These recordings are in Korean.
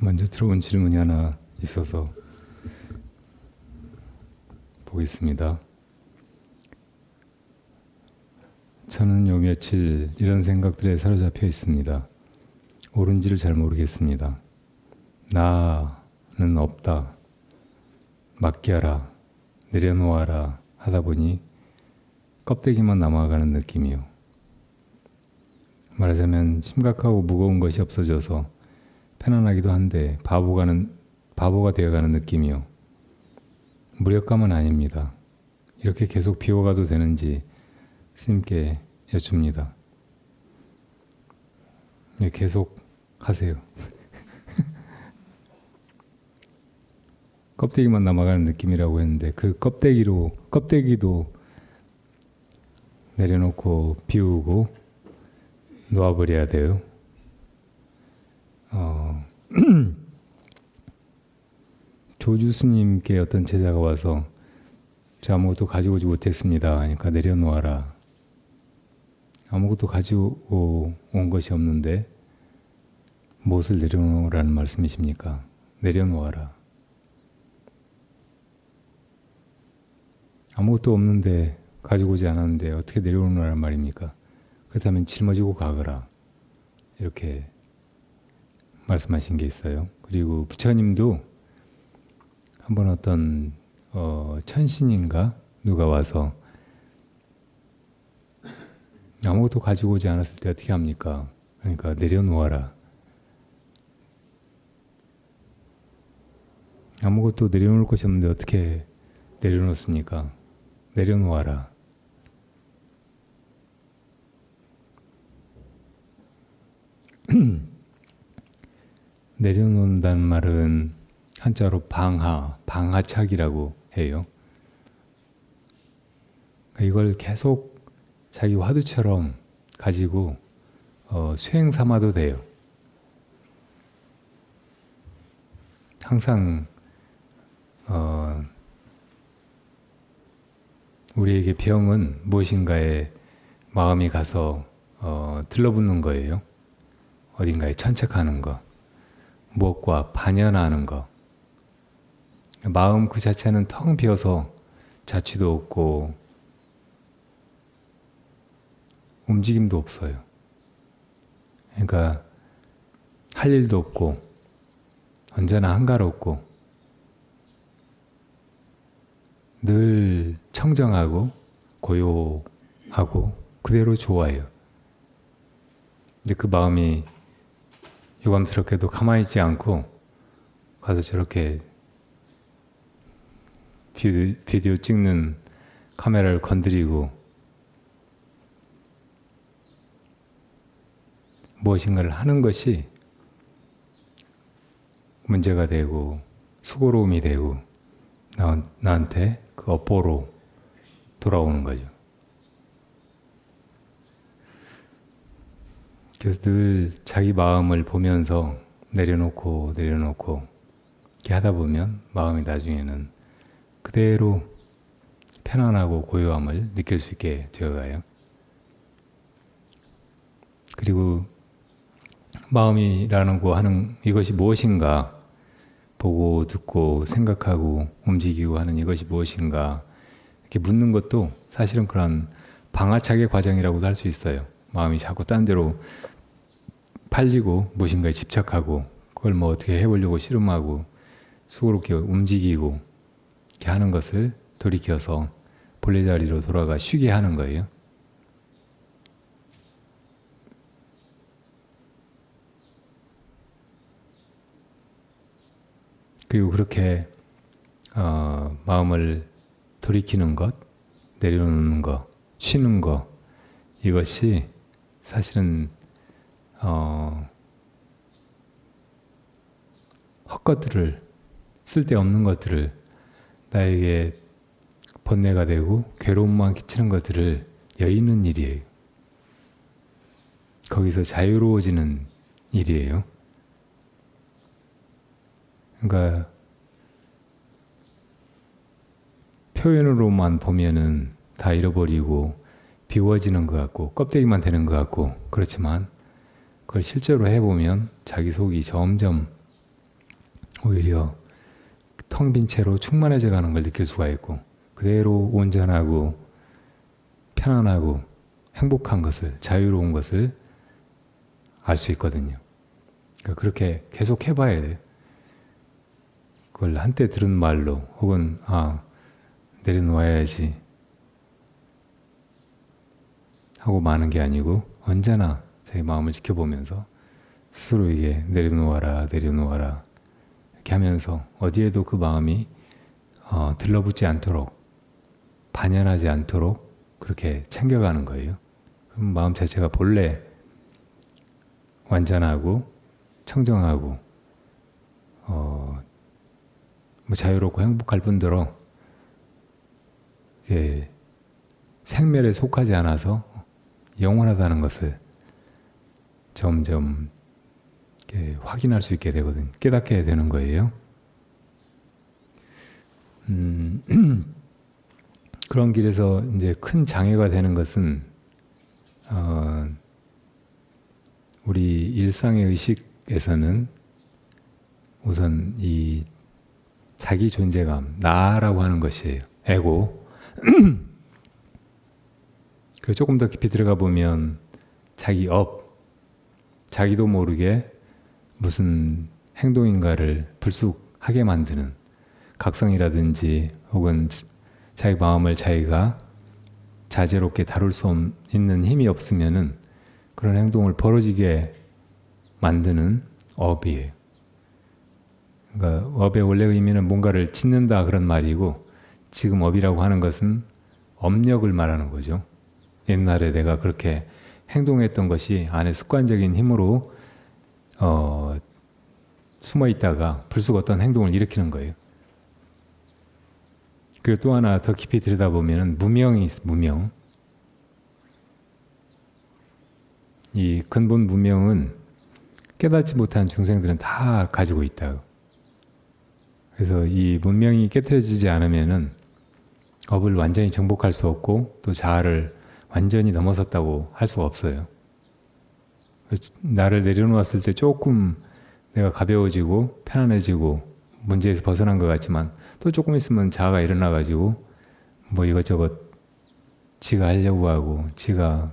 먼저 들어온 질문이 하나 있어서 보겠습니다. 저는 요 며칠 이런 생각들에 사로잡혀 있습니다. 옳은지를 잘 모르겠습니다. 나는 없다. 맡겨라. 내려놓아라. 하다 보니 껍데기만 남아가는 느낌이요. 말하자면 심각하고 무거운 것이 없어져서 편안하기도 한데 바보가 되어가는 느낌이요. 무력감은 아닙니다. 이렇게 계속 비워가도 되는지 스님께 여쭙니다. 네, 계속 하세요. 껍데기만 남아가는 느낌이라고 했는데 그 껍데기도 내려놓고 비우고 놓아버려야 돼요. 조주 스님께 어떤 제자가 와서 저 아무것도 가지고 오지 못했습니다. 그러니까 내려놓아라. 아무것도 가지고 온 것이 없는데 무엇을 내려놓으라는 말씀이십니까? 내려놓아라. 아무것도 없는데 가지고 오지 않았는데 어떻게 내려놓으라는 말입니까? 그렇다면 짊어지고 가거라. 이렇게 말씀하신 게 있어요. 그리고 부처님도 한번 어떤 천신인가 누가 와서 아무것도 가지고 오지 않았을 때 어떻게 합니까? 그러니까 내려놓아라. 아무것도 내려놓을 것이 없는데 어떻게 내려놓습니까? 내려놓아라. 내려놓는다는 말은 한자로 방하착이라고 해요. 이걸 계속 자기 화두처럼 가지고 수행 삼아도 돼요. 항상 우리에게 병은 무엇인가에 마음이 가서 들러붙는 거예요. 어딘가에 천착하는 거, 무엇과 반연하는 거. 마음 그 자체는 텅 비어서 자취도 없고 움직임도 없어요. 그러니까 할 일도 없고 언제나 한가롭고 늘 청정하고 고요하고 그대로 좋아요. 근데 그 마음이 유감스럽게도 가만히 있지 않고 가서 저렇게 비디오 찍는 카메라를 건드리고 무엇인가를 하는 것이 문제가 되고 수고로움이 되고 나한테 그 업보로 돌아오는 거죠. 그래서 늘 자기 마음을 보면서 내려놓고 이렇게 하다 보면 마음이 나중에는 그대로 편안하고 고요함을 느낄 수 있게 되어가요. 그리고 마음이라는 거 하는 이것이 무엇인가 보고 듣고 생각하고 움직이고 하는 이것이 무엇인가 이렇게 묻는 것도 사실은 그런 방아착의 과정이라고도 할 수 있어요. 마음이 자꾸 딴 데로 팔리고 무엇인가에 집착하고 그걸 뭐 어떻게 해보려고 씨름하고 수고롭게 움직이고 이렇게 하는 것을 돌이켜서 본래 자리로 돌아가 쉬게 하는 거예요. 그리고 그렇게 마음을 돌이키는 것, 내려놓는 것, 쉬는 것 이것이 사실은 헛것들을 쓸데없는 것들을 나에게 번뇌가 되고 괴로움만 끼치는 것들을 여의는 일이에요. 거기서 자유로워지는 일이에요. 그러니까 표현으로만 보면은 다 잃어버리고 비워지는 것 같고 껍데기만 되는 것 같고 그렇지만 그걸 실제로 해보면 자기 속이 점점 오히려 텅 빈 채로 충만해져 가는 걸 느낄 수가 있고 그대로 온전하고 편안하고 행복한 것을, 자유로운 것을 알 수 있거든요. 그러니까 그렇게 계속 해봐야 돼요. 그걸 한때 들은 말로 혹은 내려놓아야지 하고 마는 게 아니고 언제나 자기 마음을 지켜보면서 스스로에게 내려놓아라 내려놓아라 이렇게 하면서 어디에도 그 마음이 들러붙지 않도록 반연하지 않도록 그렇게 챙겨가는 거예요. 그럼 마음 자체가 본래 완전하고 청정하고 자유롭고 행복할 뿐더러 생멸에 속하지 않아서 영원하다는 것을 점점 확인할 수 있게 되거든요. 깨닫게 되는 거예요. 그런 길에서 이제 큰 장애가 되는 것은 우리 일상의 의식에서는 우선 이 자기 존재감, 나라고 하는 것이에요. 에고. 그 조금 더 깊이 들어가 보면 자기 자기도 모르게 무슨 행동인가를 불쑥하게 만드는 각성이라든지 혹은 자기 마음을 자기가 자제롭게 다룰 수 있는 힘이 없으면은 그런 행동을 벌어지게 만드는 업이에요. 그러니까 업의 원래 의미는 뭔가를 짓는다 그런 말이고 지금 업이라고 하는 것은 업력을 말하는 거죠. 옛날에 내가 그렇게 행동했던 것이 안에 습관적인 힘으로 숨어 있다가 불쑥 어떤 행동을 일으키는 거예요. 그리고 또 하나 더 깊이 들여다보면 무명. 이 근본 무명은 깨닫지 못한 중생들은 다 가지고 있다. 그래서 이 문명이 깨트려지지 않으면은 업을 완전히 정복할 수 없고 또 자아를 완전히 넘어섰다고 할 수가 없어요. 나를 내려놓았을 때 조금 내가 가벼워지고 편안해지고 문제에서 벗어난 것 같지만 또 조금 있으면 자아가 일어나가지고 뭐 이것저것 지가 하려고 하고 지가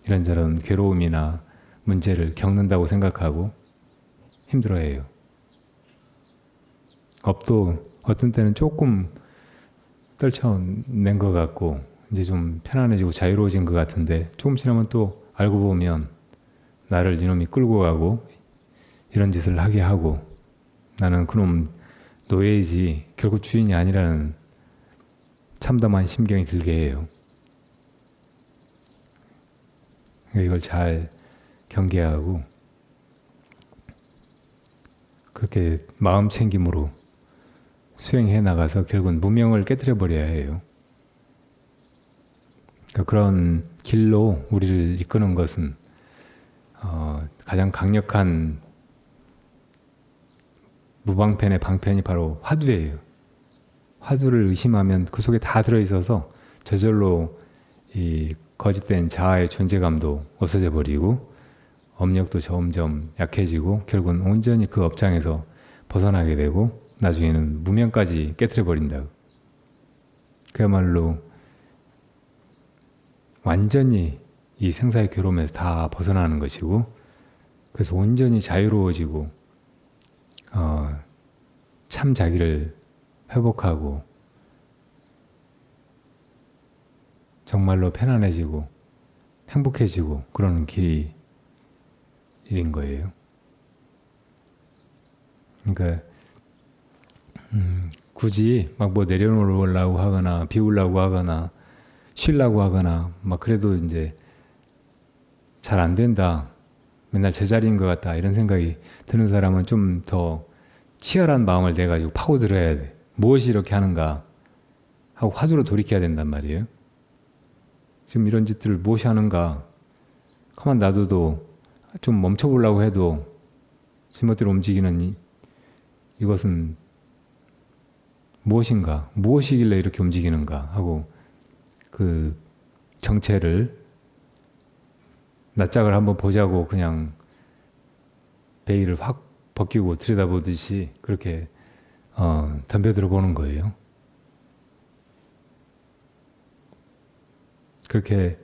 이런저런 괴로움이나 문제를 겪는다고 생각하고 힘들어해요. 업도 어떤 때는 조금 떨쳐낸 것 같고 이제 좀 편안해지고 자유로워진 것 같은데 조금 지나면 또 알고 보면 나를 이놈이 끌고 가고 이런 짓을 하게 하고 나는 그놈 노예이지 결국 주인이 아니라는 참담한 심경이 들게 해요. 이걸 잘 경계하고 그렇게 마음 챙김으로 수행해 나가서 결국은 무명을 깨뜨려 버려야 해요. 그러니까 그런 길로 우리를 이끄는 것은 가장 강력한 무방편의 방편이 바로 화두예요. 화두를 의심하면 그 속에 다 들어있어서 저절로 이 거짓된 자아의 존재감도 없어져 버리고 업력도 점점 약해지고 결국은 온전히 그 업장에서 벗어나게 되고 나중에는 무명까지 깨트려 버린다. 그야말로 완전히 이 생사의 괴로움에서 다 벗어나는 것이고 그래서 온전히 자유로워지고 참 자기를 회복하고 정말로 편안해지고 행복해지고 그러는 길인 거예요. 그러니까 굳이 막 뭐 내려놓으려고 하거나 비우려고 하거나 쉬려고 하거나 막 그래도 이제 잘 안 된다. 맨날 제자리인 것 같다. 이런 생각이 드는 사람은 좀 더 치열한 마음을 내가지고 파고들어야 돼. 무엇이 이렇게 하는가 하고 화두로 돌이켜야 된단 말이에요. 지금 이런 짓들을 무엇이 하는가 가만 놔둬도 좀 멈춰보려고 해도 지멋대로 움직이는 이것은 무엇인가, 무엇이길래 이렇게 움직이는가 하고 그 정체를 낯짝을 한번 보자고 그냥 베일을 확 벗기고 들여다보듯이 그렇게 덤벼들어 보는 거예요. 그렇게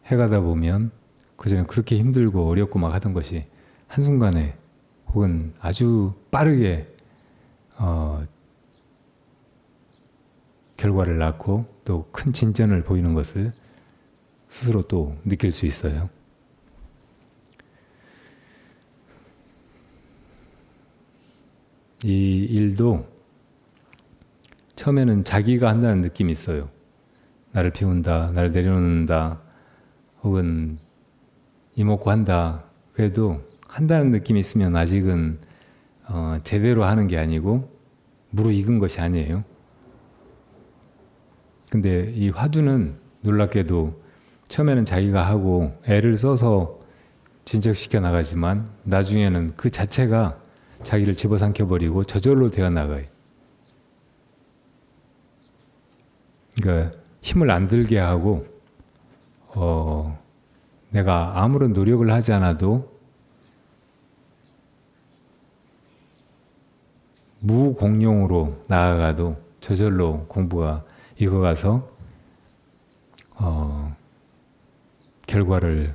해가다 보면 그전에 그렇게 힘들고 어렵고 막 하던 것이 한순간에 혹은 아주 빠르게 결과를 낳고 또 큰 진전을 보이는 것을 스스로 또 느낄 수 있어요. 이 일도 처음에는 자기가 한다는 느낌이 있어요. 나를 비운다, 나를 내려놓는다, 혹은 이먹고 한다. 그래도 한다는 느낌이 있으면 아직은 제대로 하는 게 아니고 무르익은 것이 아니에요. 근데 이 화두는 놀랍게도 처음에는 자기가 하고 애를 써서 진척시켜 나가지만 나중에는 그 자체가 자기를 집어삼켜버리고 저절로 되어 나가요. 그러니까 힘을 안 들게 하고 내가 아무런 노력을 하지 않아도 무공용으로 나아가도 저절로 공부가 익어가서 결과를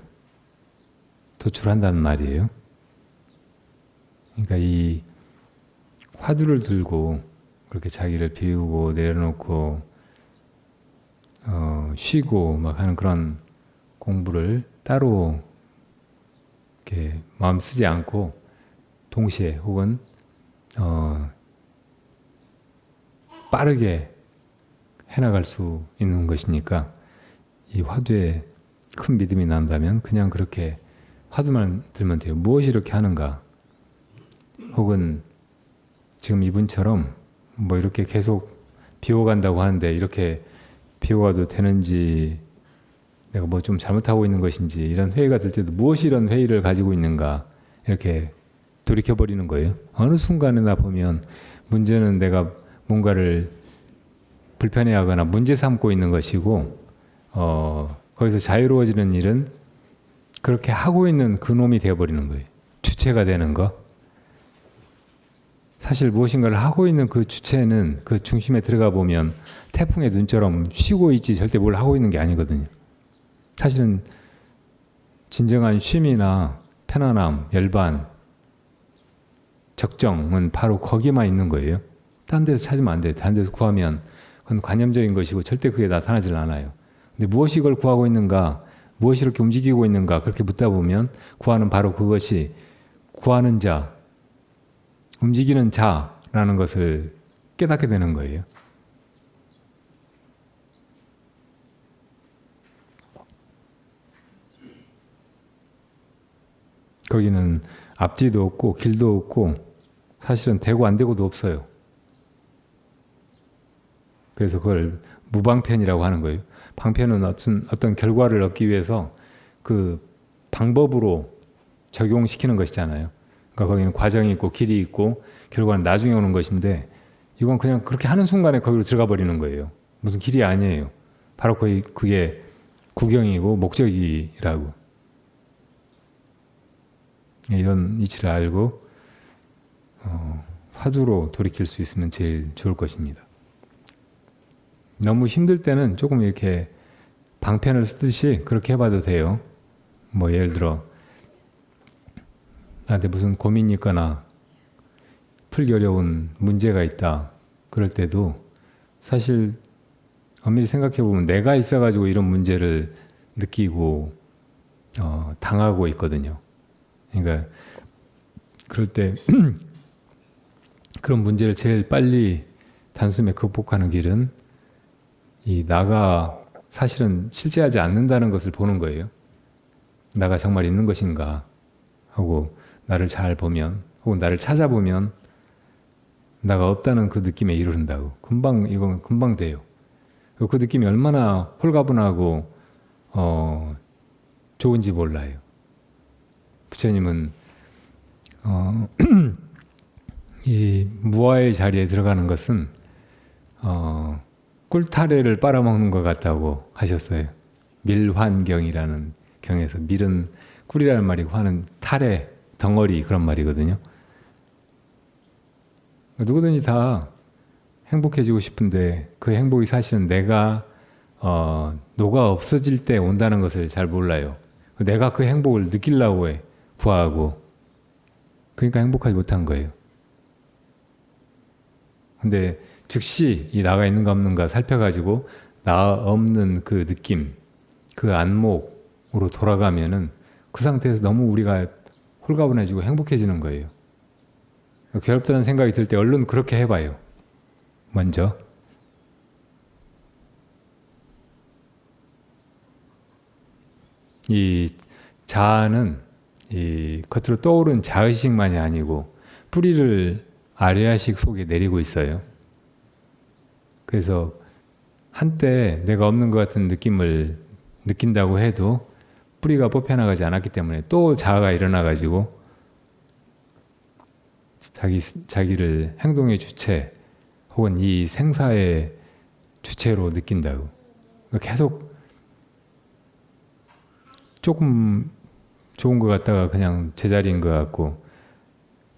도출한다는 말이에요. 그러니까 이 화두를 들고 그렇게 자기를 비우고 내려놓고 쉬고 막 하는 그런 공부를 따로 이렇게 마음 쓰지 않고 동시에 혹은 빠르게 해나갈 수 있는 것이니까 이 화두에 큰 믿음이 난다면 그냥 그렇게 화두만 들면 돼요. 무엇이 이렇게 하는가? 혹은 지금 이분처럼 뭐 이렇게 계속 비워간다고 하는데 이렇게 비워가도 되는지 내가 뭐 좀 잘못하고 있는 것인지 이런 회의가 들 때도 무엇이 이런 회의를 가지고 있는가 이렇게 돌이켜버리는 거예요. 어느 순간에나 보면 문제는 내가 뭔가를 불편해하거나 문제 삼고 있는 것이고 거기서 자유로워지는 일은 그렇게 하고 있는 그 놈이 되어버리는 거예요. 주체가 되는 거. 사실 무엇인가를 하고 있는 그 주체는 그 중심에 들어가 보면 태풍의 눈처럼 쉬고 있지 절대 뭘 하고 있는 게 아니거든요. 사실은 진정한 쉼이나 편안함, 열반, 적정은 바로 거기만 있는 거예요. 딴 데서 찾으면 안 돼요. 딴 데서 구하면 그건 관념적인 것이고 절대 그게 나타나질 않아요. 근데 무엇이 이걸 구하고 있는가, 무엇이 이렇게 움직이고 있는가 그렇게 묻다 보면 구하는 바로 그것이 구하는 자, 움직이는 자라는 것을 깨닫게 되는 거예요. 거기는 앞뒤도 없고 길도 없고 사실은 되고 안 되고도 없어요. 그래서 그걸 무방편이라고 하는 거예요. 방편은 어떤 결과를 얻기 위해서 그 방법으로 적용시키는 것이잖아요. 그러니까 거기는 과정이 있고 길이 있고 결과는 나중에 오는 것인데 이건 그냥 그렇게 하는 순간에 거기로 들어가 버리는 거예요. 무슨 길이 아니에요. 바로 그게 구경이고 목적이라고. 이런 이치를 알고 화두로 돌이킬 수 있으면 제일 좋을 것입니다. 너무 힘들 때는 조금 이렇게 방편을 쓰듯이 그렇게 해봐도 돼요. 뭐 예를 들어 나한테 무슨 고민이 있거나 풀기 어려운 문제가 있다. 그럴 때도 사실 엄밀히 생각해보면 내가 있어가지고 이런 문제를 느끼고 당하고 있거든요. 그러니까 그럴 때 그런 문제를 제일 빨리 단숨에 극복하는 길은 이 나가 사실은 실제하지 않는다는 것을 보는 거예요. 나가 정말 있는 것인가 하고 나를 잘 보면 혹은 나를 찾아보면 나가 없다는 그 느낌에 이르른다고. 이건 금방 돼요. 그 느낌이 얼마나 홀가분하고 좋은지 몰라요. 부처님은 이 무아의 자리에 들어가는 것은 꿀타래를 빨아먹는 것 같다고 하셨어요. 밀환경이라는 경에서 밀은 꿀이라는 말이고 환은 타래, 덩어리 그런 말이거든요. 누구든지 다 행복해지고 싶은데 그 행복이 사실은 내가 노가 없어질 때 온다는 것을 잘 몰라요. 내가 그 행복을 느끼려고 해, 구하고. 그러니까 행복하지 못한 거예요. 근데 즉시 이 나가 있는가 없는가 살펴가지고 나 없는 그 느낌, 그 안목으로 돌아가면은 그 상태에서 너무 우리가 홀가분해지고 행복해지는 거예요. 괴롭다는 생각이 들 때 얼른 그렇게 해봐요. 먼저. 이 자아는 이 겉으로 떠오른 자의식만이 아니고 뿌리를 아래아식 속에 내리고 있어요. 그래서 한때 내가 없는 것 같은 느낌을 느낀다고 해도 뿌리가 뽑혀나가지 않았기 때문에 또 자아가 일어나가지고 자기를 행동의 주체 혹은 이 생사의 주체로 느낀다고. 그러니까 계속 조금 좋은 것 같다가 그냥 제자리인 것 같고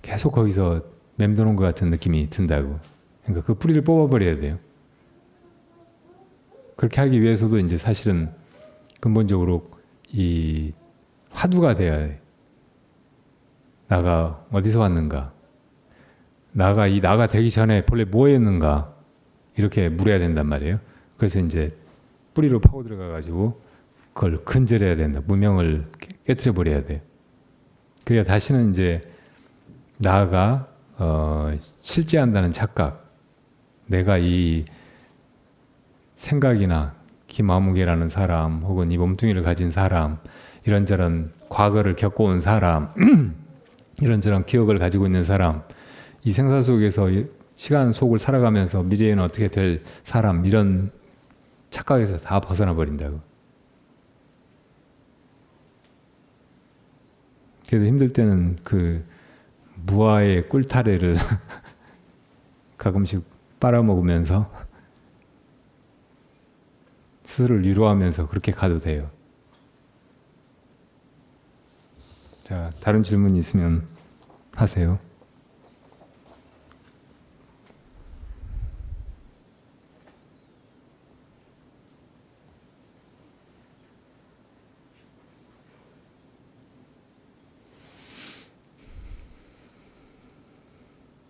계속 거기서 맴도는 것 같은 느낌이 든다고. 그러니까 그 뿌리를 뽑아버려야 돼요. 그렇게 하기 위해서도 이제 사실은 근본적으로 이 화두가 돼야 해. 나가 어디서 왔는가? 나가 되기 전에 본래 뭐였는가? 이렇게 물어야 된단 말이에요. 그래서 이제 뿌리로 파고 들어가 가지고 그걸 근절해야 된다. 무명을 깨트려 버려야 돼. 그래야 다시는 이제 나가 실제한다는 착각, 내가 이 생각이나 김아무개라는 사람 혹은 이 몸뚱이를 가진 사람, 이런저런 과거를 겪어온 사람, 이런저런 기억을 가지고 있는 사람, 이 생사 속에서 시간 속을 살아가면서 미래에는 어떻게 될 사람, 이런 착각에서 다 벗어나 버린다고. 그래도 힘들 때는 그 무아의 꿀타래를 가끔씩 빨아먹으면서 스스로를 위로하면서 그렇게 가도 돼요. 자, 다른 질문이 있으면 하세요.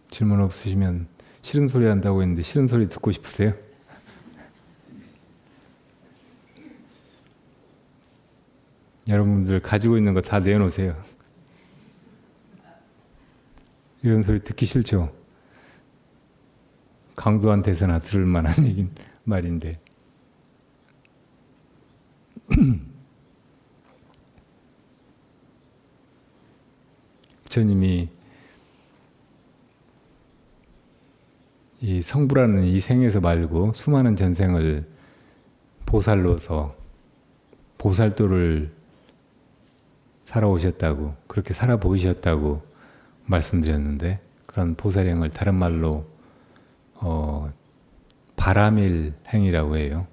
질문 없으시면 싫은 소리 한다고 했는데 싫은 소리 듣고 싶으세요? 여러분들 가지고 있는 거 다 내놓으세요. 이런 소리 듣기 싫죠? 강도한테서나 들을 만한 말인데. 부처님이 이 성부라는 이 생에서 말고 수많은 전생을 보살로서 보살도를 살아오셨다고, 그렇게 살아보이셨다고 말씀드렸는데, 그런 보살행을 다른 말로 바라밀 행이라고 해요.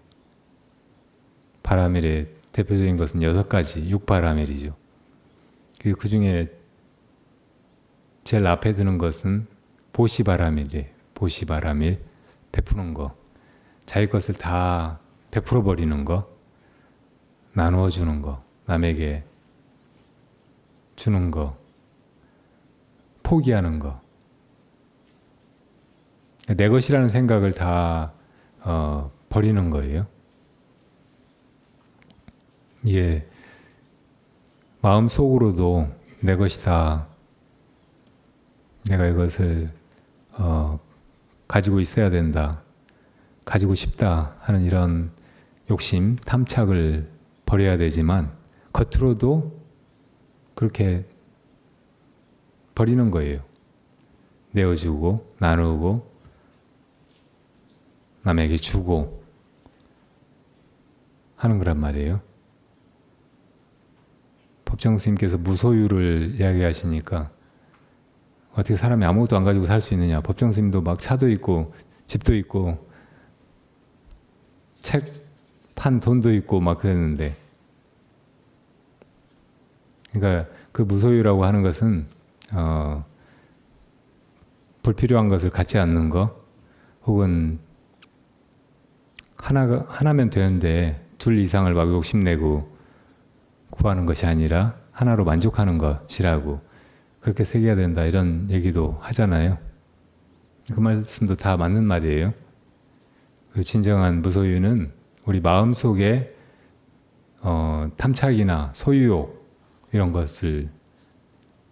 바라밀의 대표적인 것은 6가지, 6바라밀이죠. 그리고 그 중에 제일 앞에 드는 것은 보시바라밀이에요. 보시바라밀, 베푸는 거. 자기 것을 다 베풀어 버리는 거, 나누어 주는 거, 남에게 주는 거, 포기하는 거. 내 것이라는 생각을 다 버리는 거예요. 이게 마음속으로도 내 것이다, 내가 이것을 가지고 있어야 된다, 가지고 싶다 하는 이런 욕심, 탐착을 버려야 되지만 겉으로도 그렇게 버리는 거예요. 내어주고 나누고 남에게 주고 하는 거란 말이에요. 법정 스님께서 무소유를 이야기하시니까 어떻게 사람이 아무것도 안 가지고 살 수 있느냐. 법정 스님도 막 차도 있고 집도 있고 책 판 돈도 있고 막 그랬는데, 그러니까 그 무소유라고 하는 것은 불필요한 것을 갖지 않는 거, 혹은 하나면 되는데 둘 이상을 막 욕심내고 구하는 것이 아니라 하나로 만족하는 것이라고, 그렇게 새겨야 된다, 이런 얘기도 하잖아요. 그 말씀도 다 맞는 말이에요. 그리고 진정한 무소유는 우리 마음속에 탐착이나 소유욕 이런 것을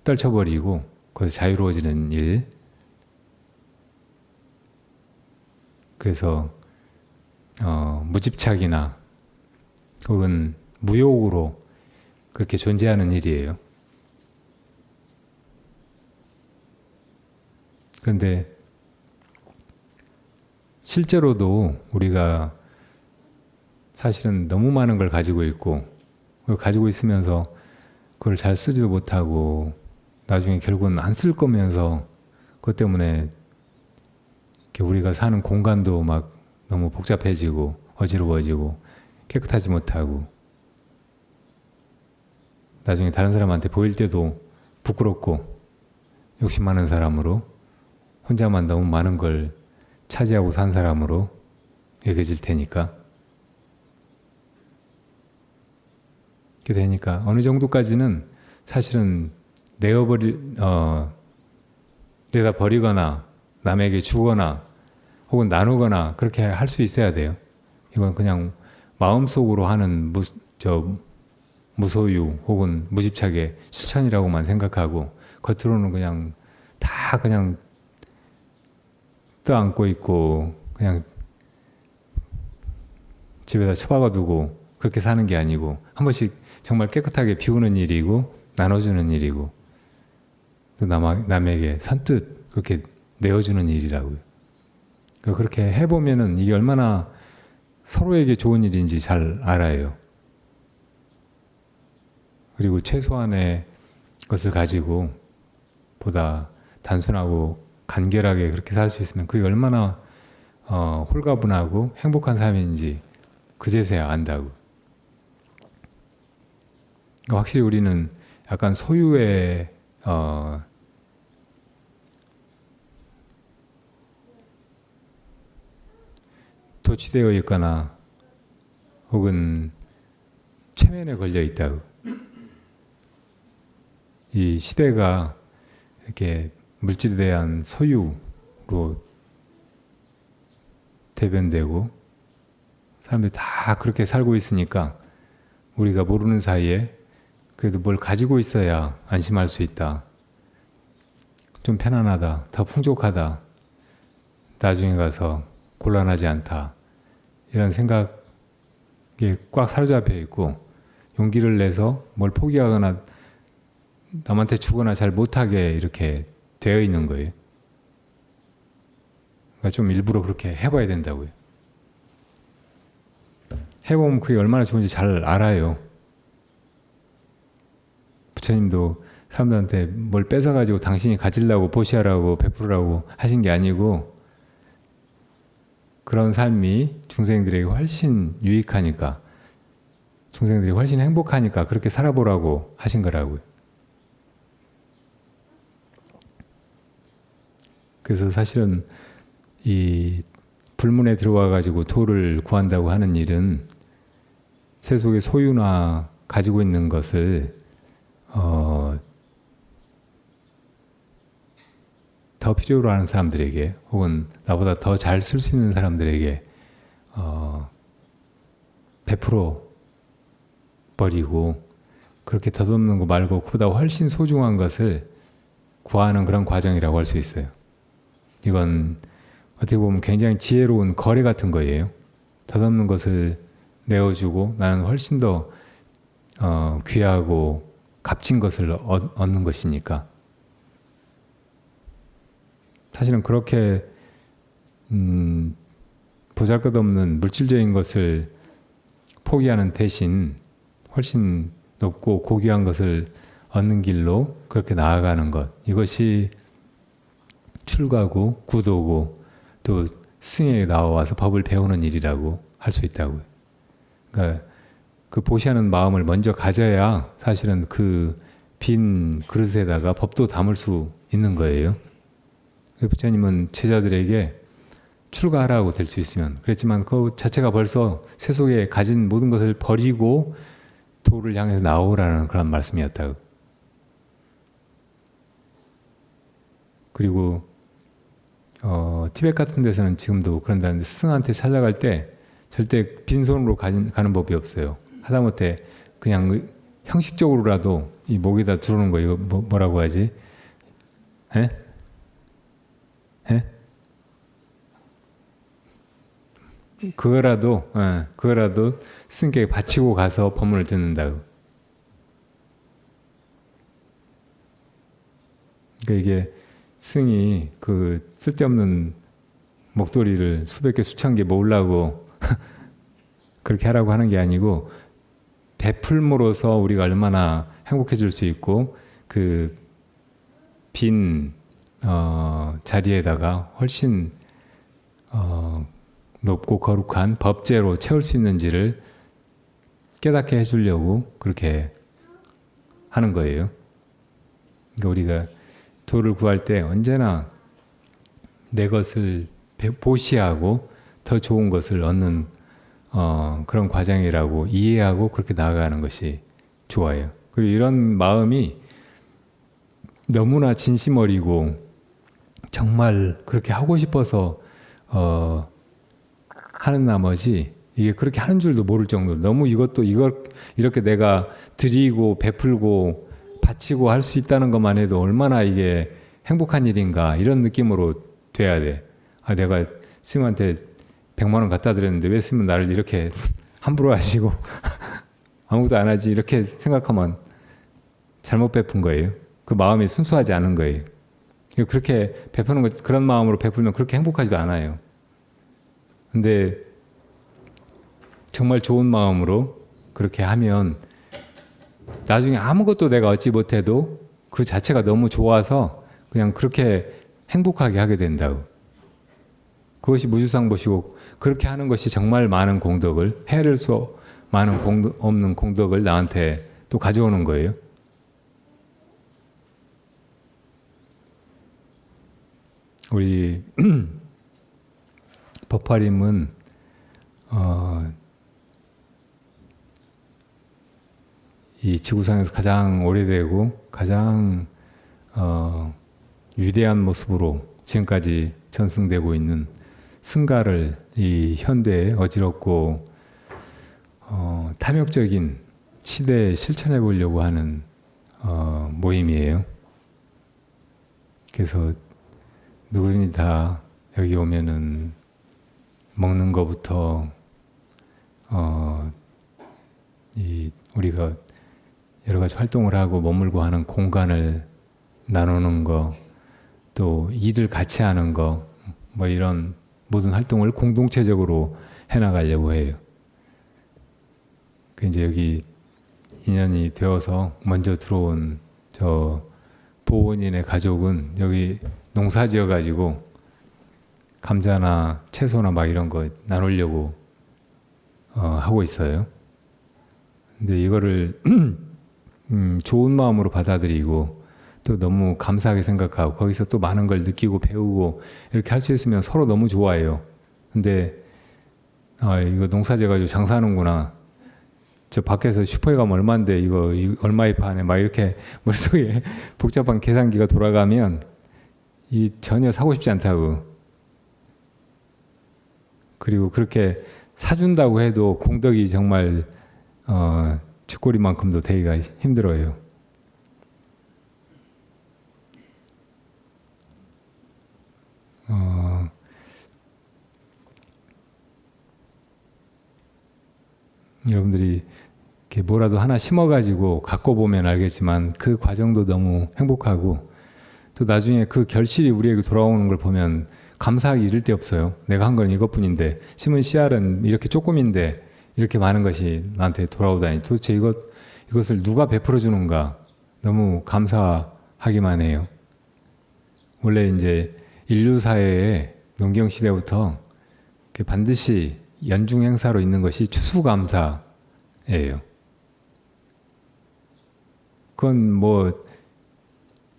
떨쳐버리고 거기서 자유로워지는 일. 그래서 무집착이나 혹은 무욕으로 그렇게 존재하는 일이에요. 그런데 실제로도 우리가 사실은 너무 많은 걸 가지고 있고, 가지고 있으면서 그걸 잘 쓰지도 못하고 나중에 결국은 안 쓸 거면서 그것 때문에 이렇게 우리가 사는 공간도 막 너무 복잡해지고 어지러워지고 깨끗하지 못하고, 나중에 다른 사람한테 보일 때도 부끄럽고 욕심 많은 사람으로, 혼자만 너무 많은 걸 차지하고 산 사람으로 여겨질 테니까. 이렇게 되니까 어느 정도까지는 사실은 내다 버리거나 남에게 주거나 혹은 나누거나 그렇게 할 수 있어야 돼요. 이건 그냥 마음속으로 하는 무소유 혹은 무집착의 실천이라고만 생각하고, 겉으로는 그냥 다 그냥 떠안고 있고 그냥 집에다 처박아 두고 그렇게 사는 게 아니고, 한 번씩 정말 깨끗하게 비우는 일이고 나눠주는 일이고, 또 남에게 선뜻 그렇게 내어주는 일이라고요. 그렇게 해보면은 이게 얼마나 서로에게 좋은 일인지 잘 알아요. 그리고 최소한의 것을 가지고 보다 단순하고 간결하게 그렇게 살 수 있으면 그게 얼마나 홀가분하고 행복한 삶인지 그제서야 안다고. 그러니까 확실히 우리는 약간 소유에 도취되어 있거나 혹은 최면에 걸려 있다고. 이 시대가 이렇게 물질에 대한 소유로 대변되고 사람들이 다 그렇게 살고 있으니까 우리가 모르는 사이에 그래도 뭘 가지고 있어야 안심할 수 있다, 좀 편안하다, 더 풍족하다, 나중에 가서 곤란하지 않다, 이런 생각에 꽉 사로잡혀 있고 용기를 내서 뭘 포기하거나 남한테 주거나 잘 못하게 이렇게 되어 있는 거예요. 그러니까 좀 일부러 그렇게 해봐야 된다고요. 해보면 그게 얼마나 좋은지 잘 알아요. 부처님도 사람들한테 뭘 뺏어가지고 당신이 가지려고 보시하라고 베풀으라고 하신 게 아니고, 그런 삶이 중생들에게 훨씬 유익하니까, 중생들이 훨씬 행복하니까 그렇게 살아보라고 하신 거라고요. 그래서 사실은 이 불문에 들어와 가지고 도를 구한다고 하는 일은 세속의 소유나 가지고 있는 것을 더 필요로 하는 사람들에게, 혹은 나보다 더 잘 쓸 수 있는 사람들에게 베풀어 버리고, 그렇게 덧없는 거 말고 그보다 훨씬 소중한 것을 구하는 그런 과정이라고 할 수 있어요. 이건 어떻게 보면 굉장히 지혜로운 거래 같은 거예요. 덧없는 것을 내어주고 나는 훨씬 더 귀하고 값진 것을 얻는 것이니까. 사실은 그렇게 보잘것없는 물질적인 것을 포기하는 대신 훨씬 높고 고귀한 것을 얻는 길로 그렇게 나아가는 것, 이것이 출가고 구도고 또 승에 나와서 법을 배우는 일이라고 할 수 있다고요. 그러니까 그 보시하는 마음을 먼저 가져야 사실은 그 빈 그릇에다가 법도 담을 수 있는 거예요. 부처님은 제자들에게 출가하라고 될 수 있으면 그랬지만 그 자체가 벌써 세속에 가진 모든 것을 버리고 도를 향해서 나오라는 그런 말씀이었다. 그리고 티벳 같은 데서는 지금도 그런다는데 스승한테 찾아갈 때 절대 빈손으로 가는 법이 없어요. 하다못해 그냥 형식적으로라도 이 목에다 두르는 거 이거 뭐라고 하지? 에? 에? 그거라도 스승께 바치고 가서 법문을 듣는다고. 그러니까 이게 스승이 그 쓸데없는 목도리를 수백 개 수천 개 모으려고 그렇게 하라고 하는 게 아니고 베풀므로써 우리가 얼마나 행복해질 수 있고 그 빈 자리에다가 훨씬 높고 거룩한 법제로 채울 수 있는지를 깨닫게 해주려고 그렇게 하는 거예요. 그러니까 우리가 도를 구할 때 언제나 내 것을 보시하고 더 좋은 것을 얻는 그런 과정이라고 이해하고 그렇게 나아가는 것이 좋아요. 그리고 이런 마음이 너무나 진심 어리고 정말 그렇게 하고 싶어서 하는 나머지 이게 그렇게 하는 줄도 모를 정도로 너무 이걸 이렇게 내가 드리고 베풀고 바치고 할 수 있다는 것만 해도 얼마나 이게 행복한 일인가 이런 느낌으로 돼야 돼. 아, 내가 스님한테 100만 원 갖다 드렸는데 왜 스님은 나를 이렇게 함부로 하시고 아무것도 안 하지 이렇게 생각하면 잘못 베푼 거예요. 그 마음이 순수하지 않은 거예요. 그렇게 베푸는 것 그런 마음으로 베풀면 그렇게 행복하지도 않아요. 근데 정말 좋은 마음으로 그렇게 하면 나중에 아무것도 내가 얻지 못해도 그 자체가 너무 좋아서 그냥 그렇게 행복하게 하게 된다고. 그것이 무주상보시고 그렇게 하는 것이 정말 많은 공덕을 헤아릴 수 없는 공덕을 나한테 또 가져오는 거예요. 우리 법화림은 이 지구상에서 가장 오래되고 가장 위대한 모습으로 지금까지 전승되고 있는 승가를 이 현대에 어지럽고 탐욕적인 시대에 실천해 보려고 하는 모임이에요. 그래서 누구든지 다 여기 오면은 먹는 거부터 우리가 여러 가지 활동을 하고 머물고 하는 공간을 나누는 거, 또 일을 같이 하는 거, 뭐 이런 모든 활동을 공동체적으로 해나가려고 해요. 그 이제 여기 인연이 되어서 먼저 들어온 저 보원인의 가족은 여기 농사 지어가지고 감자나 채소나 막 이런 거 나누려고 하고 있어요. 근데 이거를 좋은 마음으로 받아들이고 또 너무 감사하게 생각하고 거기서 또 많은 걸 느끼고 배우고 이렇게 할 수 있으면 서로 너무 좋아해요. 근데 이거 농사 지어가지고 장사하는구나. 저 밖에서 슈퍼에 가면 얼마인데 이거 얼마에 파네 막 이렇게 머릿속에 복잡한 계산기가 돌아가면 전혀 사고 싶지 않다고. 그리고 그렇게 사준다고 해도 공덕이 정말 쥐꼬리만큼도 되기가 힘들어요. 여러분들이 이렇게 뭐라도 하나 심어가지고 갖고 보면 알겠지만 그 과정도 너무 행복하고 또 나중에 그 결실이 우리에게 돌아오는 걸 보면 감사하기 이를 데 없어요. 내가 한 건 이것뿐인데 심은 씨알은 이렇게 조금인데 이렇게 많은 것이 나한테 돌아오다니 도대체 이것을 누가 베풀어 주는가 너무 감사하기만 해요. 원래 이제 인류 사회에 농경 시대부터 반드시 연중 행사로 있는 것이 추수감사예요. 그건 뭐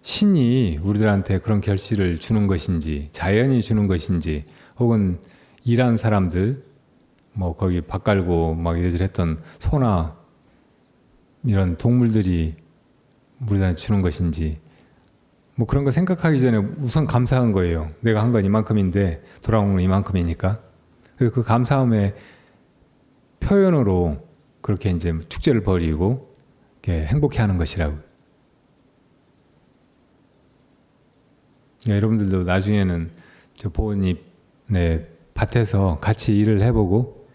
신이 우리들한테 그런 결실을 주는 것인지, 자연이 주는 것인지, 혹은 일한 사람들, 뭐 거기 밥 깔고 막 이래저래 했던 소나 이런 동물들이 우리한테 주는 것인지, 뭐 그런 거 생각하기 전에 우선 감사한 거예요. 내가 한 건 이만큼인데 돌아온 건 이만큼이니까. 그 감사함의 표현으로 그렇게 이제 축제를 벌이고 행복해하는 것이라고. 여러분들도 나중에는 저 보은잎의 밭에서 같이 일을 해보고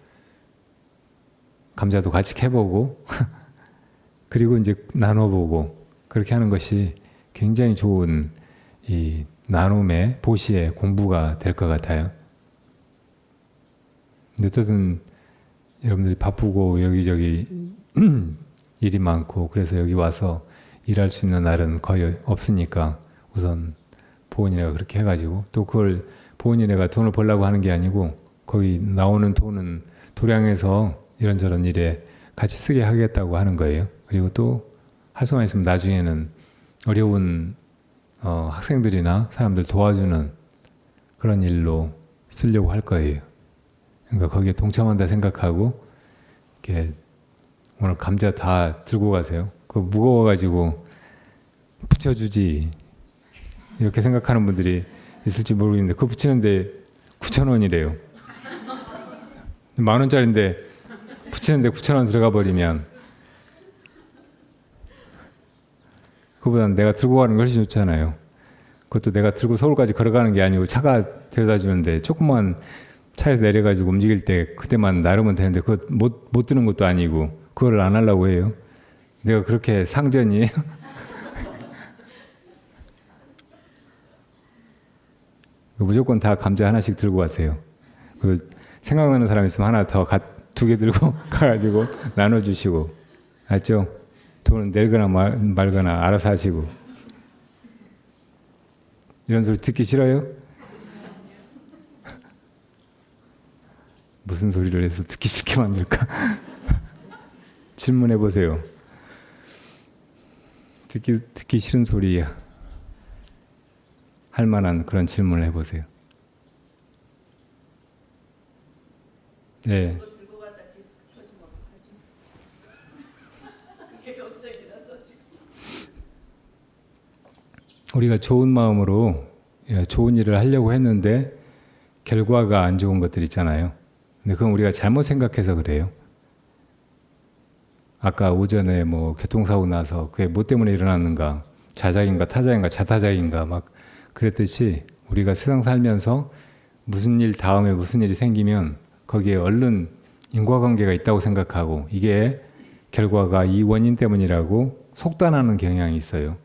감자도 같이 캐보고 그리고 이제 나눠보고 그렇게 하는 것이 굉장히 좋은 이 나눔의 보시의 공부가 될 것 같아요. 근데 어쨌든 여러분들이 바쁘고 여기저기 일이 많고 그래서 여기 와서 일할 수 있는 날은 거의 없으니까 우선 보은이네가 그렇게 해가지고 또 그걸 보은이네가 돈을 벌려고 하는 게 아니고 거기 나오는 돈은 도량에서 이런저런 일에 같이 쓰게 하겠다고 하는 거예요. 그리고 또 할 수만 있으면 나중에는 어려운 학생들이나 사람들 도와주는 그런 일로 쓰려고 할 거예요. 그러니까 거기에 동참한다 생각하고 이렇게 오늘 감자 다 들고 가세요. 그거 무거워가지고 붙여주지 이렇게 생각하는 분들이 있을지 모르겠는데 그거 붙이는데 9,000원이래요. 10,000원짜리인데 붙이는데 9,000원 들어가 버리면 그보다는 내가 들고 가는 게 훨씬 좋잖아요. 그것도 내가 들고 서울까지 걸어가는 게 아니고 차가 데려다 주는데 조금만 차에서 내려가지고 움직일 때 그때만 나르면 되는데 그거 못 드는 것도 아니고 그거를 안 하려고 해요. 내가 그렇게 상전이에요? 무조건 다 감자 하나씩 들고 가세요. 그 생각나는 사람 있으면 하나 더 2개 들고 가가지고 나눠주시고, 알죠? 돈은 낼거나 말거나 알아서 하시고. 이런 소리 듣기 싫어요? 무슨 소리를 해서 듣기 싫게 만들까? 질문해 보세요. 듣기 싫은 소리야. 할 만한 그런 질문을 해보세요. 네. 우리가 좋은 마음으로 좋은 일을 하려고 했는데 결과가 안 좋은 것들 있잖아요. 근데 그건 우리가 잘못 생각해서 그래요. 아까 오전에 뭐 교통사고 나서 그게 뭐 때문에 일어났는가, 자작인가 타작인가 자타작인가 막 그랬듯이 우리가 세상 살면서 무슨 일 다음에 무슨 일이 생기면 거기에 얼른 인과관계가 있다고 생각하고 이게 결과가 이 원인 때문이라고 속단하는 경향이 있어요.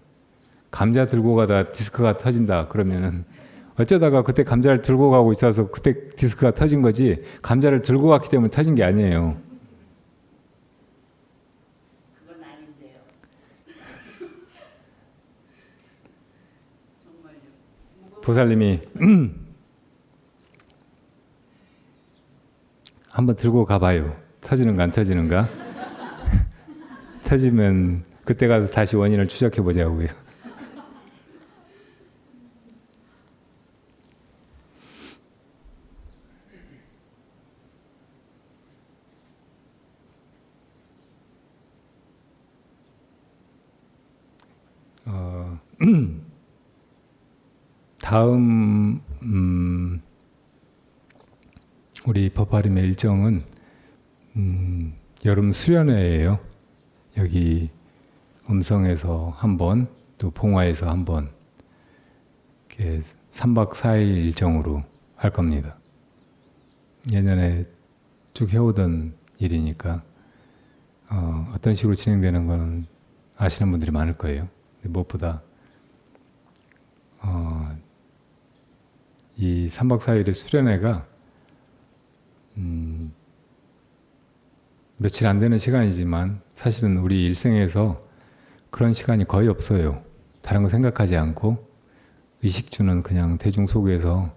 감자 들고 가다 디스크가 터진다 그러면은 어쩌다가 그때 감자를 들고 가고 있어서 그때 디스크가 터진 거지 감자를 들고 갔기 때문에 터진 게 아니에요. 그건 아닌데요. 정말요. 보살님이 한번 들고 가봐요. 터지는가 안 터지는가? 터지면 그때 가서 다시 원인을 추적해 보자고요. 다음 우리 법화림의 일정은 여름 수련회예요. 여기 음성에서 한 번, 또 봉화에서 한 번, 이렇게 3박 4일 일정으로 할 겁니다. 예전에 쭉 해오던 일이니까 어떤 식으로 진행되는 건 아시는 분들이 많을 거예요. 무엇보다 이 3박 4일의 수련회가 며칠 안 되는 시간이지만 사실은 우리 일생에서 그런 시간이 거의 없어요. 다른 거 생각하지 않고 의식주는 그냥 대중 속에서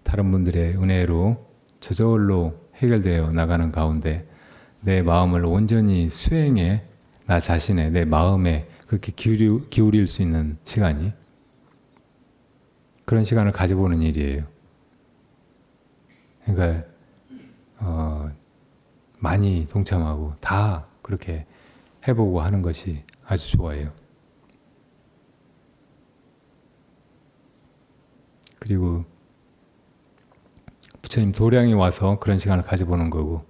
다른 분들의 은혜로 저절로 해결되어 나가는 가운데 내 마음을 온전히 수행해 나 자신의 내 마음에 그렇게 기울일 수 있는 시간이 그런 시간을 가져보는 일이에요. 그러니까 많이 동참하고 다 그렇게 해보고 하는 것이 아주 좋아요. 그리고 부처님 도량이 와서 그런 시간을 가져보는 거고,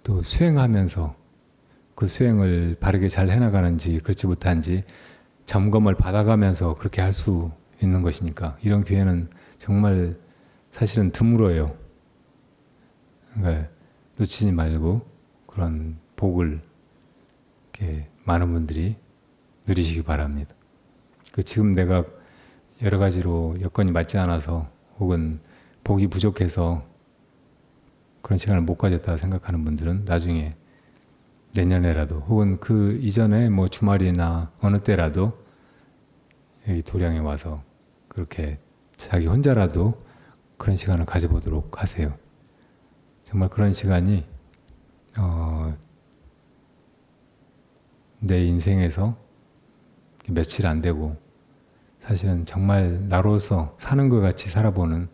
또 수행하면서 그 수행을 바르게 잘 해나가는지 그렇지 못한지 점검을 받아가면서 그렇게 할 수 있는 것이니까 이런 기회는 정말 사실은 드물어요. 그러니까 놓치지 말고 그런 복을 이렇게 많은 분들이 누리시기 바랍니다. 지금 내가 여러 가지로 여건이 맞지 않아서 혹은 복이 부족해서 그런 시간을 못 가졌다 생각하는 분들은 나중에 내년에라도 혹은 그 이전에 뭐 주말이나 어느 때라도 여기 도량에 와서 그렇게 자기 혼자라도 그런 시간을 가져보도록 하세요. 정말 그런 시간이 내 인생에서 며칠 안 되고 사실은 정말 나로서 사는 것 같이 살아보는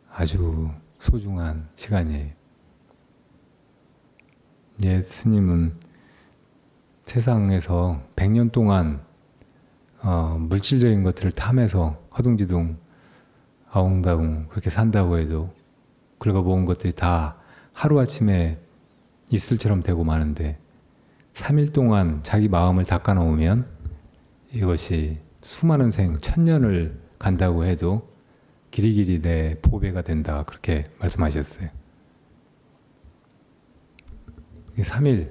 아주 소중한 시간이에요. 예수님은 세상에서 100년 동안 물질적인 것들을 탐해서 허둥지둥 아웅다웅 그렇게 산다고 해도 긁어모은 것들이 다 하루아침에 이슬처럼 되고 마는데 3일 동안 자기 마음을 닦아놓으면 이것이 수많은 생, 1000년을 간다고 해도 길이길이 내 보배가 된다, 그렇게 말씀하셨어요. 3일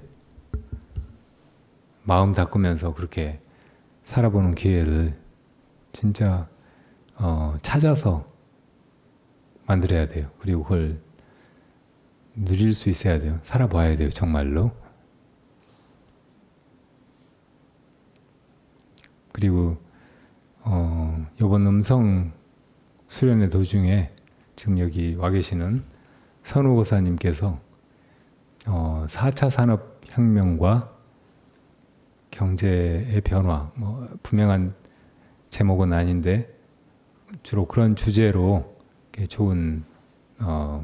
마음 닦으면서 그렇게 살아보는 기회를 진짜 찾아서 만들어야 돼요. 그리고 그걸 누릴 수 있어야 돼요. 살아봐야 돼요, 정말로. 그리고 이번 음성 수련의 도중에 지금 여기 와 계시는 선우고사님께서 4차 산업혁명과 경제의 변화, 뭐 분명한 제목은 아닌데 주로 그런 주제로 좋은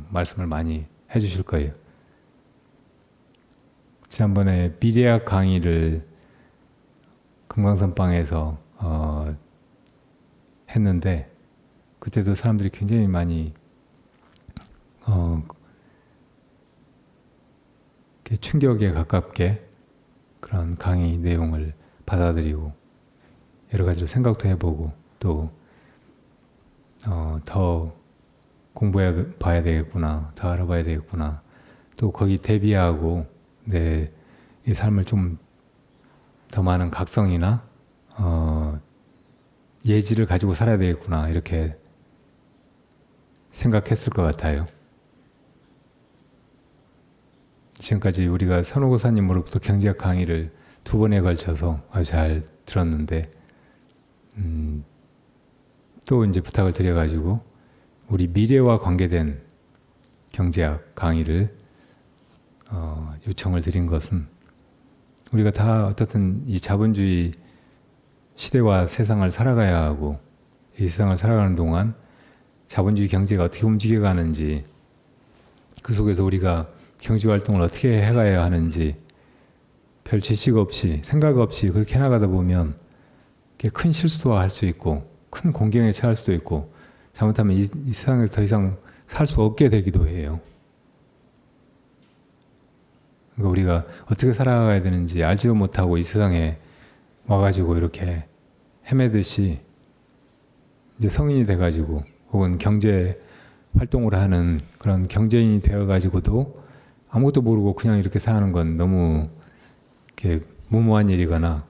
말씀을 많이 해주실 거예요. 지난번에 미래학 강의를 금강산방에서 했는데 그때도 사람들이 굉장히 많이 충격에 가깝게 그런 강의 내용을 받아들이고 여러 가지로 생각도 해보고 또 더 공부해 봐야 되겠구나, 더 알아봐야 되겠구나, 또 거기 대비하고 내 이 삶을 좀 더 많은 각성이나 예지를 가지고 살아야 되겠구나, 이렇게 생각했을 것 같아요. 지금까지 우리가 선호고사님으로부터 경제학 강의를 2번에 걸쳐서 아주 잘 들었는데 또 이제 부탁을 드려가지고 우리 미래와 관계된 경제학 강의를 요청을 드린 것은 우리가 다 어떻든 이 자본주의 시대와 세상을 살아가야 하고 이 세상을 살아가는 동안 자본주의 경제가 어떻게 움직여가는지 그 속에서 우리가 경제활동을 어떻게 해가야 하는지 별 지식 없이 생각 없이 그렇게 해나가다 보면 큰 실수도 할 수 있고 큰 공경에 처할 수도 있고 잘못하면 이 세상에서 더 이상 살 수 없게 되기도 해요. 그러니까 우리가 어떻게 살아가야 되는지 알지도 못하고 이 세상에 와가지고 이렇게 헤매듯이 이제 성인이 돼가지고 혹은 경제 활동을 하는 그런 경제인이 되어가지고도 아무것도 모르고 그냥 이렇게 사는 건 너무 이렇게 무모한 일이거나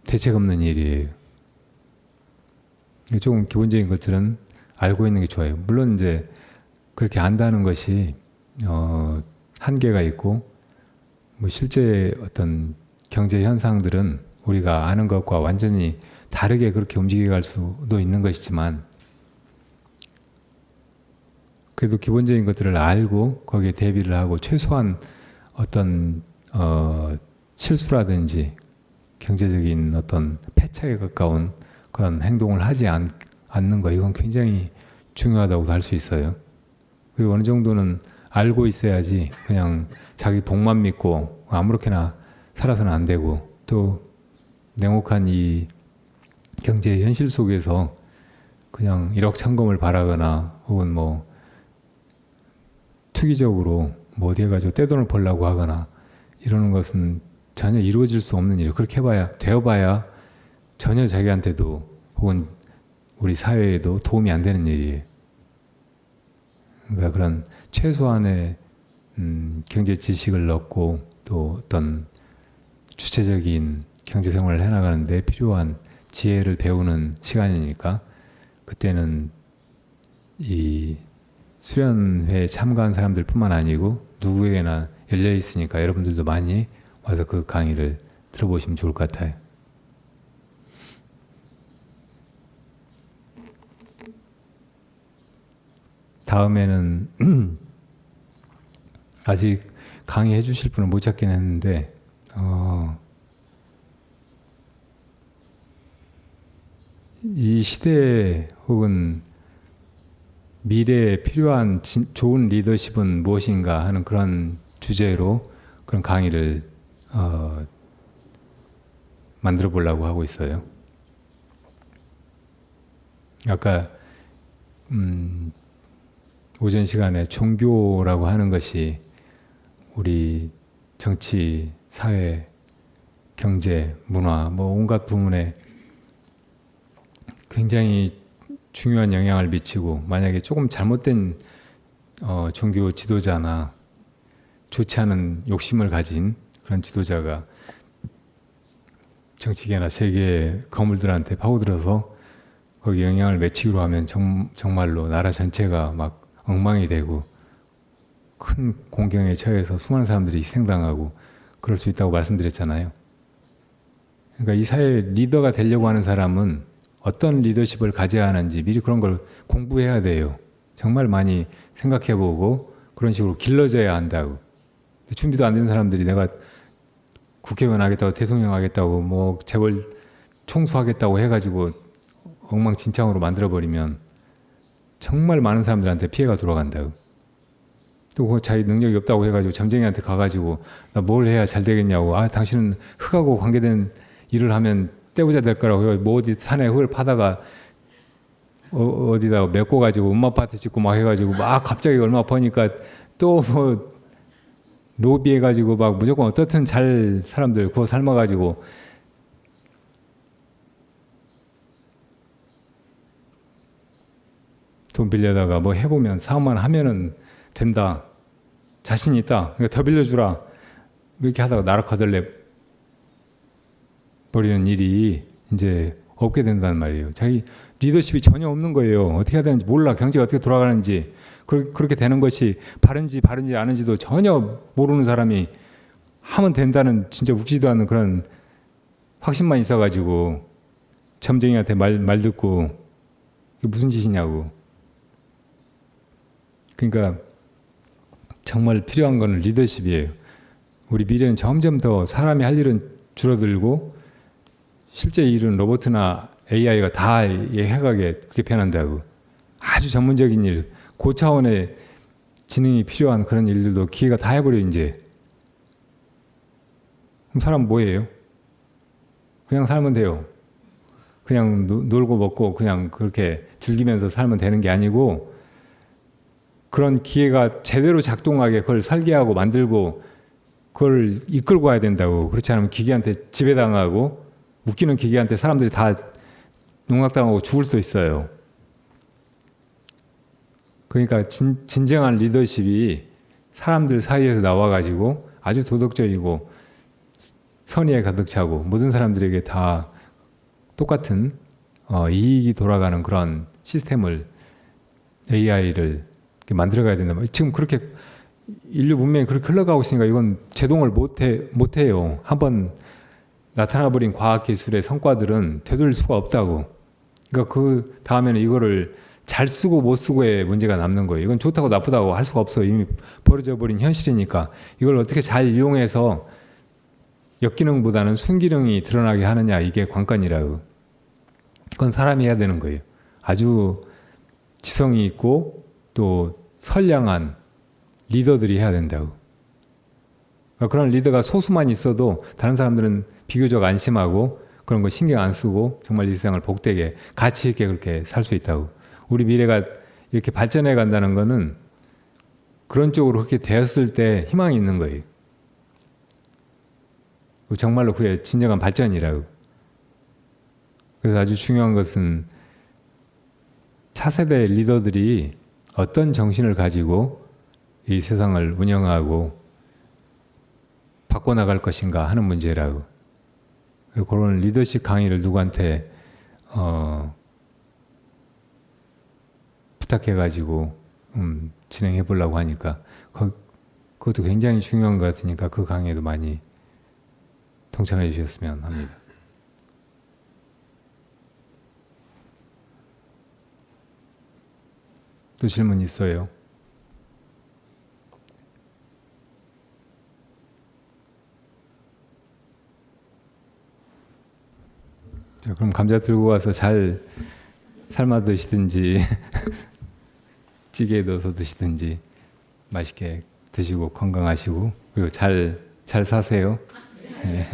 대책 없는 일이에요. 조금 기본적인 것들은 알고 있는 게 좋아요. 물론 이제 그렇게 안다는 것이 한계가 있고 뭐 실제 어떤 경제 현상들은 우리가 아는 것과 완전히 다르게 그렇게 움직여갈 수도 있는 것이지만 그래도 기본적인 것들을 알고 거기에 대비를 하고 최소한 어떤 실수라든지 경제적인 어떤 패착에 가까운 그런 행동을 하지 않는 거, 이건 굉장히 중요하다고 할 수 있어요. 그리고 어느 정도는 알고 있어야지 그냥 자기 복만 믿고 아무렇게나 살아서는 안 되고, 또 냉혹한 이 경제 현실 속에서 그냥 일확천금을 바라거나 혹은 뭐 투기적으로 뭐 어디 해가지고 떼돈을 벌려고 하거나 이러는 것은 전혀 이루어질 수 없는 일이에요. 그렇게 해봐야, 되어봐야 전혀 자기한테도 혹은 우리 사회에도 도움이 안 되는 일이에요. 그러니까 그런 최소한의 경제 지식을 얻고 또 어떤 주체적인 경제 생활을 해나가는 데 필요한 지혜를 배우는 시간이니까, 그때는 이 수련회에 참가한 사람들 뿐만 아니고 누구에게나 열려 있으니까 여러분들도 많이 와서 그 강의를 들어보시면 좋을 것 같아요. 다음에는 아직 강의해 주실 분을 못 찾긴 했는데 이 시대에 혹은 미래에 필요한 좋은 리더십은 무엇인가 하는 그런 주제로 그런 강의를 만들어 보려고 하고 있어요. 아까 오전 시간에 종교라고 하는 것이 우리 정치, 사회, 경제, 문화 뭐 온갖 부분에 굉장히 중요한 영향을 미치고, 만약에 조금 잘못된 종교 지도자나 좋지 않은 욕심을 가진 그런 지도자가 정치계나 세계 거물들한테 파고들어서 거기 영향을 미치기로 하면 정말로 나라 전체가 막 엉망이 되고 큰 공경에 처해서 수많은 사람들이 희생당하고 그럴 수 있다고 말씀드렸잖아요. 그러니까 이 사회의 리더가 되려고 하는 사람은 어떤 리더십을 가져야 하는지 미리 그런 걸 공부해야 돼요. 정말 많이 생각해보고 그런 식으로 길러져야 한다고. 준비도 안 된 사람들이 내가 국회의원 하겠다고, 대통령 하겠다고, 뭐 재벌 총수하겠다고 해가지고 엉망진창으로 만들어버리면 정말 많은 사람들한테 피해가 돌아간다고. 또 자기 능력이 없다고 해가지고 점쟁이한테 가가지고 나 뭘 해야 잘 되겠냐고, 당신은 흙하고 관계된 일을 하면 떼부자 될 거라고, 뭐 어디 산에 흙을 파다가 어디다 메꿔 가지고 음아파트 짓고 막 해가지고 막 갑자기 얼마 버니까 또 뭐 로비해 가지고 막 무조건 어떻든 잘 사람들 그거 삶아가지고 돈 빌려다가 뭐 해보면 사업만 하면은 된다, 자신 있다, 그러니까 더 빌려주라, 이렇게 하다가 나락 거들려 버리는 일이 이제 없게 된다는 말이에요. 자기 리더십이 전혀 없는 거예요. 어떻게 해야 되는지 몰라. 경제가 어떻게 돌아가는지. 그렇게 되는 것이 바른지 아닌지도 전혀 모르는 사람이 하면 된다는 진짜 웃기지도 않는 그런 확신만 있어가지고 점쟁이한테 말 듣고 이게 무슨 짓이냐고. 그러니까 정말 필요한 거는 리더십이에요. 우리 미래는 점점 더 사람이 할 일은 줄어들고 실제 일은 로봇이나 AI가 다 해가게 그렇게 변한다고. 아주 전문적인 일, 고차원의 지능이 필요한 그런 일들도 기계가 다 해버려 이제. 그럼 사람 뭐예요? 그냥 살면 돼요. 그냥 놀고 먹고 그냥 그렇게 즐기면서 살면 되는 게 아니고, 그런 기계가 제대로 작동하게 그걸 설계하고 만들고 그걸 이끌고 와야 된다고. 그렇지 않으면 기계한테 지배당하고 웃기는 기계한테 사람들이 다 농락당하고 죽을 수도 있어요. 그러니까 진정한 리더십이 사람들 사이에서 나와가지고 아주 도덕적이고 선의에 가득 차고 모든 사람들에게 다 똑같은 이익이 돌아가는 그런 시스템을, AI를 만들어가야 된다. 지금 그렇게 인류 문명이 그렇게 흘러가고 있으니까 이건 제동을 못해요. 한번 나타나버린 과학기술의 성과들은 되돌릴 수가 없다고. 그러니까 그 다음에는 이거를 잘 쓰고 못 쓰고의 문제가 남는 거예요. 이건 좋다고 나쁘다고 할 수가 없어요. 이미 벌어져 버린 현실이니까. 이걸 어떻게 잘 이용해서 역기능보다는 순기능이 드러나게 하느냐, 이게 관건이라고. 그건 사람이 해야 되는 거예요. 아주 지성이 있고 또 선량한 리더들이 해야 된다고. 그러니까 그런 리더가 소수만 있어도 다른 사람들은 비교적 안심하고 그런 거 신경 안 쓰고 정말 이 세상을 복되게 가치 있게 그렇게 살 수 있다고. 우리 미래가 이렇게 발전해 간다는 거는 그런 쪽으로 그렇게 되었을 때 희망이 있는 거예요. 정말로 그게 진정한 발전이라고. 그래서 아주 중요한 것은 차세대 리더들이 어떤 정신을 가지고 이 세상을 운영하고 바꿔나갈 것인가 하는 문제라고. 그런 리더십 강의를 누구한테 부탁해가지고 진행해 보려고 하니까 그것도 굉장히 중요한 것 같으니까 그 강의에도 많이 동참해 주셨으면 합니다. 또 질문 있어요? 자, 그럼 감자 들고 가서 잘 삶아 드시든지 찌개에 넣어서 드시든지 맛있게 드시고 건강하시고 그리고 잘 사세요. 네.